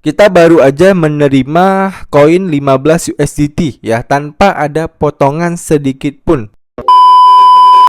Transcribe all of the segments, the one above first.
kita baru aja menerima koin 15 USDT ya, tanpa ada potongan sedikit pun.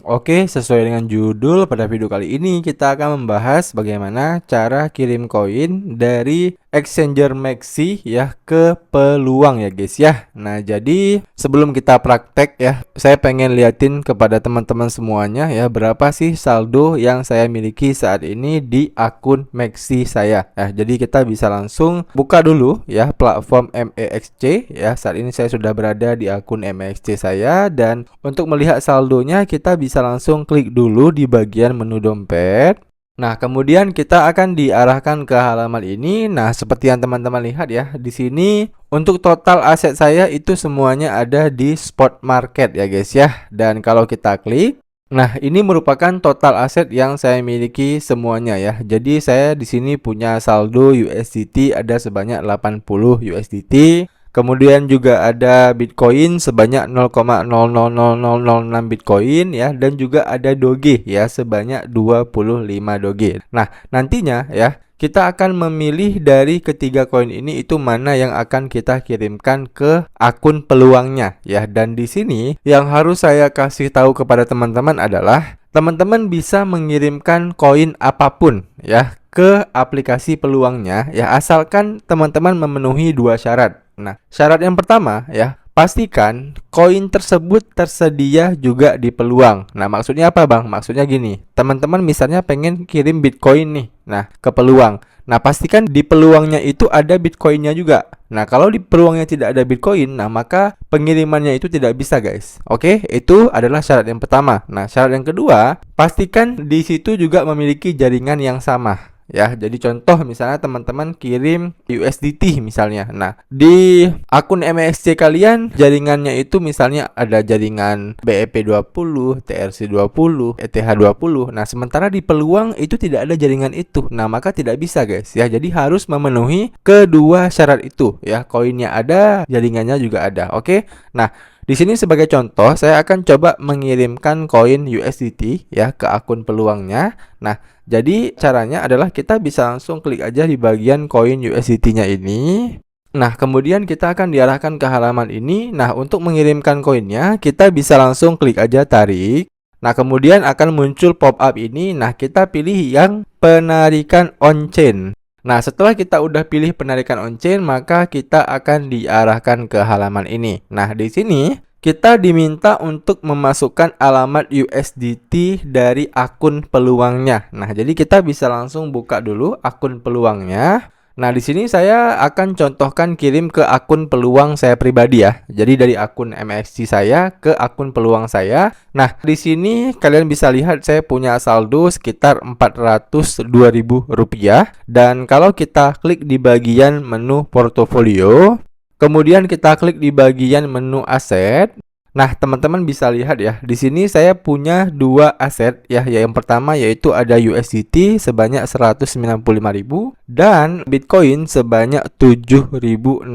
Oke, sesuai dengan judul, pada video kali ini kita akan membahas bagaimana cara kirim koin dari exchanger Maxi ya ke peluang ya guys ya. Nah, jadi sebelum kita praktek ya, saya pengen liatin kepada teman-teman semuanya ya, berapa sih saldo yang saya miliki saat ini di akun Maxi saya. Jadi kita bisa langsung buka dulu ya platform MEXC ya. Saat ini saya sudah berada di akun MEXC saya, dan untuk melihat saldonya kita bisa langsung klik dulu di bagian menu dompet. Nah, kemudian kita akan diarahkan ke halaman ini. Nah, seperti yang teman-teman lihat ya, di sini untuk total aset saya itu semuanya ada di spot market ya guys ya. Dan kalau kita klik, nah ini merupakan total aset yang saya miliki semuanya ya. Jadi saya di sini punya saldo USDT ada sebanyak 80 USDT. Kemudian juga ada Bitcoin sebanyak 0,000006 Bitcoin ya, dan juga ada Doge ya sebanyak 25 Doge. Nah, nantinya ya kita akan memilih dari ketiga koin ini itu mana yang akan kita kirimkan ke akun peluangnya ya. Dan di sini yang harus saya kasih tahu kepada teman-teman adalah teman-teman bisa mengirimkan koin apapun ya ke aplikasi peluangnya ya, asalkan teman-teman memenuhi dua syarat. Nah, syarat yang pertama ya, pastikan koin tersebut tersedia juga di peluang. Nah, maksudnya apa bang? Maksudnya gini, teman-teman misalnya pengen kirim Bitcoin nih, nah ke peluang. Nah, pastikan di peluangnya itu ada Bitcoinnya juga. Nah, kalau di peluangnya tidak ada Bitcoin, nah maka pengirimannya itu tidak bisa guys. Oke, itu adalah syarat yang pertama. Nah, syarat yang kedua, pastikan di situ juga memiliki jaringan yang sama. Ya, jadi contoh misalnya teman-teman kirim USDT misalnya. Nah, di akun MEXC kalian jaringannya itu misalnya ada jaringan BEP20, TRC20, ETH20. Nah, sementara di peluang itu tidak ada jaringan itu. Nah, maka tidak bisa guys ya. Jadi harus memenuhi kedua syarat itu ya. Koinnya ada, jaringannya juga ada. Oke. Nah, di sini sebagai contoh saya akan coba mengirimkan koin USDT ya ke akun peluangnya. Nah, jadi caranya adalah kita bisa langsung klik aja di bagian koin USDT-nya ini. Nah, kemudian kita akan diarahkan ke halaman ini. Nah, untuk mengirimkan koinnya kita bisa langsung klik aja tarik. Nah, kemudian akan muncul pop-up ini. Nah, kita pilih yang penarikan on-chain. Nah, setelah kita udah pilih penarikan on-chain, maka kita akan diarahkan ke halaman ini. Nah, di sini kita diminta untuk memasukkan alamat USDT dari akun peluangnya. Nah, jadi kita bisa langsung buka dulu akun peluangnya. Nah, di sini saya akan contohkan kirim ke akun peluang saya pribadi ya. Jadi dari akun MEXC saya ke akun peluang saya. Nah, di sini kalian bisa lihat saya punya saldo sekitar Rp402.000. Dan kalau kita klik di bagian menu portofolio, kemudian kita klik di bagian menu aset. Nah, teman-teman bisa lihat ya, di sini saya punya dua aset ya. Yang pertama yaitu ada USDT sebanyak 195.000 dan Bitcoin sebanyak Rp7.600.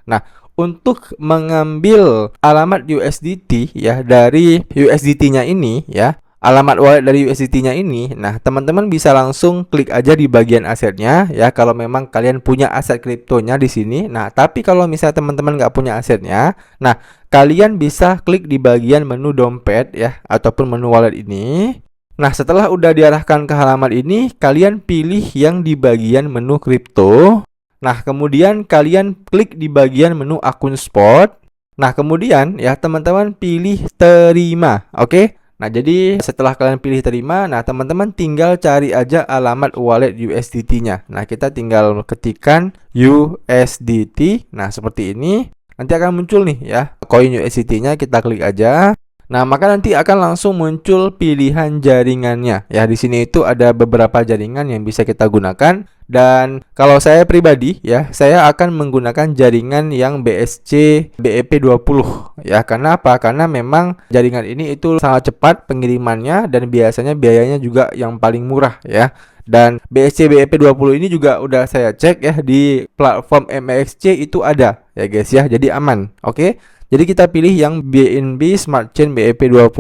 Nah, untuk mengambil alamat USDT ya dari USDT-nya ini ya, alamat wallet dari USDT-nya ini, nah teman-teman bisa langsung klik aja di bagian asetnya ya. Kalau memang kalian punya aset kriptonya di sini. Nah, tapi kalau misalnya teman-teman nggak punya asetnya, nah kalian bisa klik di bagian menu dompet ya, ataupun menu wallet ini. Nah, setelah udah diarahkan ke halaman ini, kalian pilih yang di bagian menu kripto. Nah, kemudian kalian klik di bagian menu akun spot. Nah, kemudian ya teman-teman pilih terima. Oke. Nah, jadi setelah kalian pilih terima, nah teman-teman tinggal cari aja alamat wallet USDT-nya. Nah, kita tinggal ketikkan USDT. Nah, seperti ini. Nanti akan muncul nih ya koin USDT-nya, kita klik aja. Nah, maka nanti akan langsung muncul pilihan jaringannya. Ya, di sini itu ada beberapa jaringan yang bisa kita gunakan. Dan kalau saya pribadi ya, saya akan menggunakan jaringan yang BSC BEP20 ya. Karena apa? Karena memang jaringan ini itu sangat cepat pengirimannya dan biasanya biayanya juga yang paling murah ya. Dan BSC BEP20 ini juga udah saya cek ya di platform MEXC itu ada ya guys ya. Jadi aman. Oke. Jadi kita pilih yang BNB Smart Chain BEP20.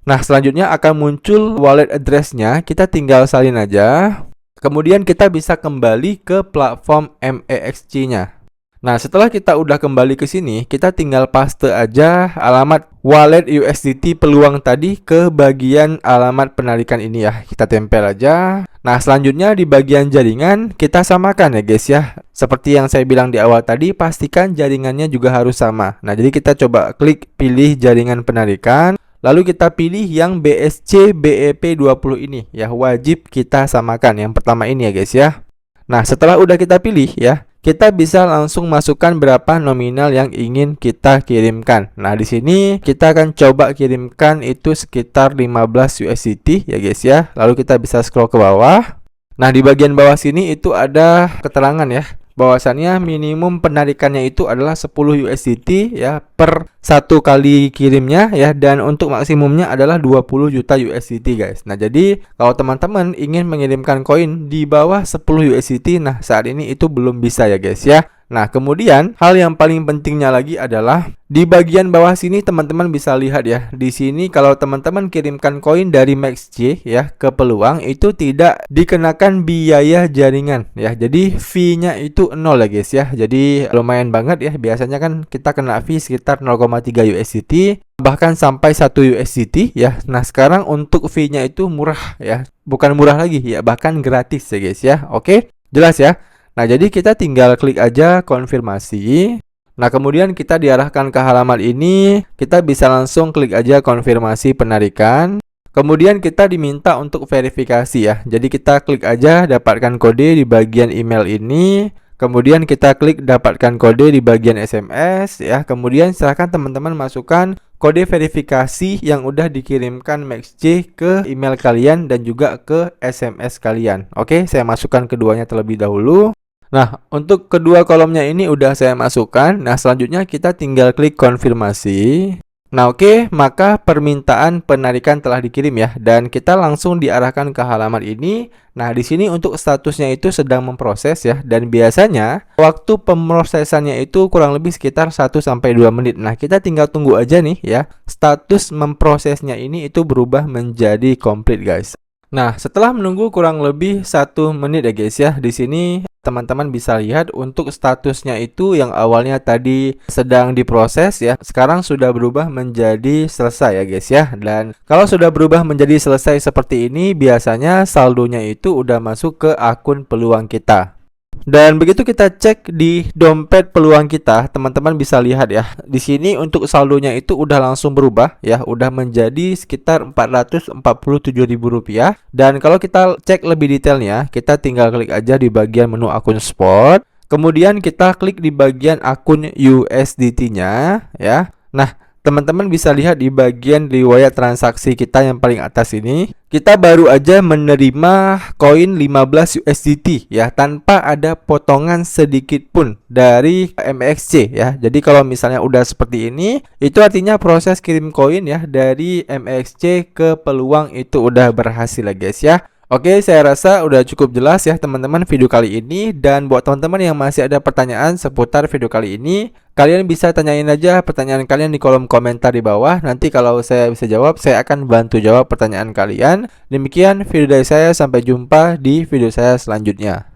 Nah, selanjutnya akan muncul wallet address-nya. Kita tinggal salin aja. Kemudian kita bisa kembali ke platform MEXC-nya. Nah, setelah kita udah kembali ke sini, kita tinggal paste aja alamat wallet USDT peluang tadi ke bagian alamat penarikan ini ya. Kita tempel aja. Nah, selanjutnya di bagian jaringan kita samakan ya guys ya. Seperti yang saya bilang di awal tadi, pastikan jaringannya juga harus sama. Nah, jadi kita coba klik pilih jaringan penarikan. Lalu kita pilih yang BSC BEP20 ini ya, wajib kita samakan yang pertama ini ya guys ya. Nah, setelah udah kita pilih ya, kita bisa langsung masukkan berapa nominal yang ingin kita kirimkan. Nah, di sini kita akan coba kirimkan itu sekitar 15 USDT ya guys ya. Lalu kita bisa scroll ke bawah. Nah, di bagian bawah sini itu ada keterangan ya, bahwasannya minimum penarikannya itu adalah 10 USDT ya per satu kali kirimnya ya, dan untuk maksimumnya adalah 20 juta USDT guys. Nah, jadi kalau teman-teman ingin mengirimkan koin di bawah 10 USDT, nah saat ini itu belum bisa ya guys ya. Nah, kemudian hal yang paling pentingnya lagi adalah di bagian bawah sini teman-teman bisa lihat ya. Di sini kalau teman-teman kirimkan koin dari MEXC ya ke peluang, itu tidak dikenakan biaya jaringan ya. Jadi fee-nya itu 0 ya guys ya. Jadi lumayan banget ya. Biasanya kan kita kena fee sekitar 0,3 USDT bahkan sampai 1 USDT ya. Nah, sekarang untuk fee-nya itu murah ya. Bukan murah lagi ya, bahkan gratis ya guys ya. Oke, jelas ya. Nah, jadi kita tinggal klik aja konfirmasi. Nah, kemudian kita diarahkan ke halaman ini. Kita bisa langsung klik aja konfirmasi penarikan. Kemudian kita diminta untuk verifikasi ya. Jadi kita klik aja dapatkan kode di bagian email ini. Kemudian kita klik dapatkan kode di bagian SMS ya. Kemudian silahkan teman-teman masukkan kode verifikasi yang udah dikirimkan MEXC ke email kalian dan juga ke SMS kalian. Oke, saya masukkan keduanya terlebih dahulu. Nah, untuk kedua kolomnya ini udah saya masukkan. Nah, selanjutnya kita tinggal klik konfirmasi. Nah, oke, maka permintaan penarikan telah dikirim ya, dan kita langsung diarahkan ke halaman ini. Nah, di sini untuk statusnya itu sedang memproses ya, dan biasanya waktu pemrosesannya itu kurang lebih sekitar 1-2 menit. Nah, kita tinggal tunggu aja nih ya. Status memprosesnya ini itu berubah menjadi komplit guys. Nah, setelah menunggu kurang lebih 1 menit ya guys ya, di sini teman-teman bisa lihat untuk statusnya itu yang awalnya tadi sedang diproses ya, sekarang sudah berubah menjadi selesai ya guys ya. Dan kalau sudah berubah menjadi selesai seperti ini, biasanya saldonya itu udah masuk ke akun peluang kita. Dan begitu kita cek di dompet peluang kita, teman-teman bisa lihat ya. Di sini untuk saldonya itu udah langsung berubah ya, udah menjadi sekitar Rp447.000. Dan kalau kita cek lebih detailnya, kita tinggal klik aja di bagian menu akun spot. Kemudian kita klik di bagian akun USDT-nya ya. Nah, teman-teman bisa lihat di bagian riwayat transaksi kita yang paling atas ini, kita baru aja menerima koin 15 USDT ya, tanpa ada potongan sedikit pun dari MEXC ya. Jadi kalau misalnya udah seperti ini, itu artinya proses kirim koin ya dari MEXC ke peluang itu udah berhasil ya guys ya. Oke, saya rasa udah cukup jelas ya teman-teman video kali ini. Dan buat teman-teman yang masih ada pertanyaan seputar video kali ini, kalian bisa tanyain aja pertanyaan kalian di kolom komentar di bawah. Nanti kalau saya bisa jawab, saya akan bantu jawab pertanyaan kalian. Demikian video dari saya, sampai jumpa di video saya selanjutnya.